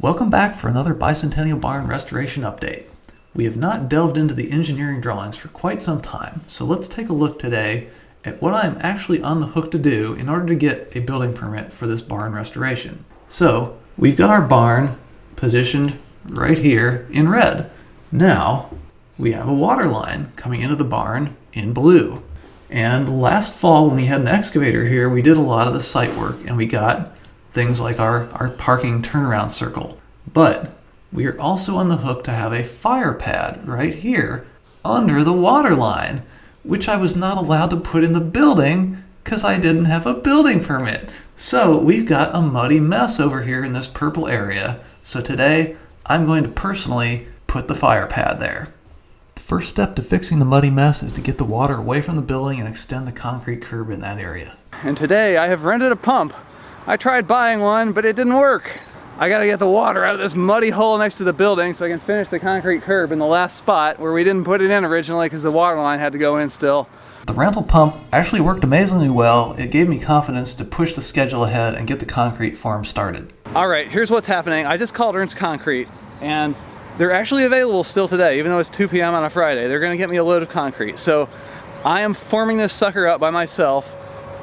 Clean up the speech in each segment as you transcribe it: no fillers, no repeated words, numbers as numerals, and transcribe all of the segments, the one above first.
Welcome back for another Bicentennial Barn restoration update. We have not delved into the engineering drawings for quite some time, so let's take a look today at what I'm actually on the hook to do in order to get a building permit for this barn restoration. So, we've got our barn positioned right here in red. Now, we have a water line coming into the barn in blue. And last fall when we had an excavator here, we did a lot of the site work and we got things like our parking turnaround circle. But we are also on the hook to have a fire pad right here under the water line, which I was not allowed to put in the building because I didn't have a building permit. So we've got a muddy mess over here in this purple area. So today I'm going to personally put the fire pad there. The first step to fixing the muddy mess is to get the water away from the building and extend the concrete curb in that area. And today I have rented a pump. I tried buying one, but it didn't work. I gotta get the water out of this muddy hole next to the building so I can finish the concrete curb in the last spot where we didn't put it in originally because the water line had to go in still. The rental pump actually worked amazingly well. It gave me confidence to push the schedule ahead and get the concrete form started. All right, here's what's happening. I just called Ernst Concrete and they're actually available still today, even though it's 2 p.m. on a Friday. They're gonna get me a load of concrete. So I am forming this sucker up by myself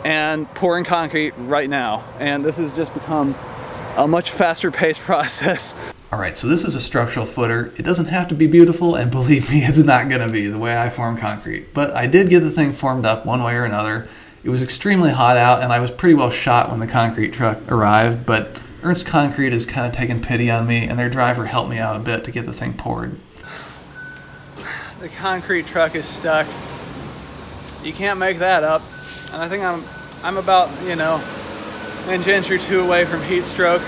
and pouring concrete right now. And this has just become a much faster paced process. All right, so this is a structural footer. It doesn't have to be beautiful, and believe me, it's not gonna be the way I form concrete. But I did get the thing formed up one way or another. It was extremely hot out, and I was pretty well shot when the concrete truck arrived, but Ernst Concrete has kind of taken pity on me, and their driver helped me out a bit to get the thing poured. The concrete truck is stuck. You can't make that up. And I think I'm about, an inch or two away from heat stroke.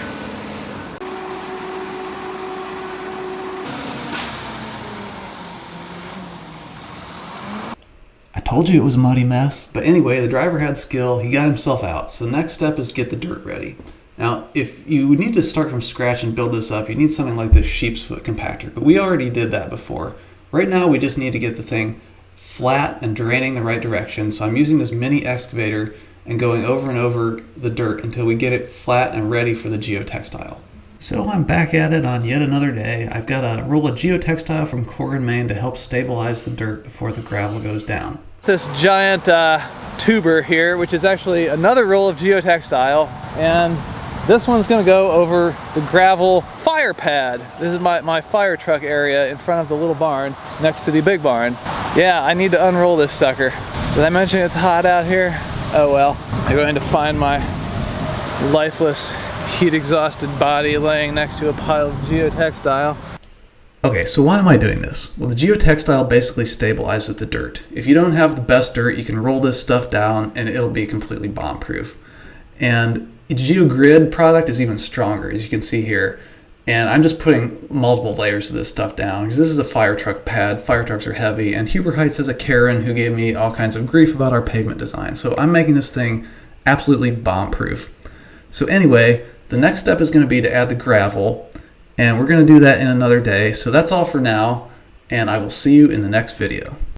I told you it was a muddy mess. But anyway, the driver had skill. He got himself out. So the next step is get the dirt ready. Now, if you need to start from scratch and build this up, you need something like this sheep's foot compactor. But we already did that before. Right now, we just need to get the thing flat and draining the right direction. So I'm using this mini excavator and going over and over the dirt until we get it flat and ready for the geotextile. So I'm back at it on yet another day. I've got a roll of geotextile from Corgan, Maine to help stabilize the dirt before the gravel goes down. This giant tuber here, which is actually another roll of geotextile, and this one's gonna go over the gravel fire pad. This is my fire truck area in front of the little barn next to the big barn. Yeah, I need to unroll this sucker. Did I mention it's hot out here? Oh well. I'm going to find my lifeless, heat-exhausted body laying next to a pile of geotextile. Okay, so why am I doing this? Well, the geotextile basically stabilizes the dirt. If you don't have the best dirt, you can roll this stuff down and it'll be completely bomb-proof. And the GeoGrid product is even stronger, as you can see here. And I'm just putting multiple layers of this stuff down because this is a Firetruck pad. Firetrucks are heavy, and Huber Heights has a Karen who gave me all kinds of grief about our pavement design. So I'm making this thing absolutely bomb-proof. So anyway, the next step is going to be to add the gravel, and we're going to do that in another day. So that's all for now, and I will see you in the next video.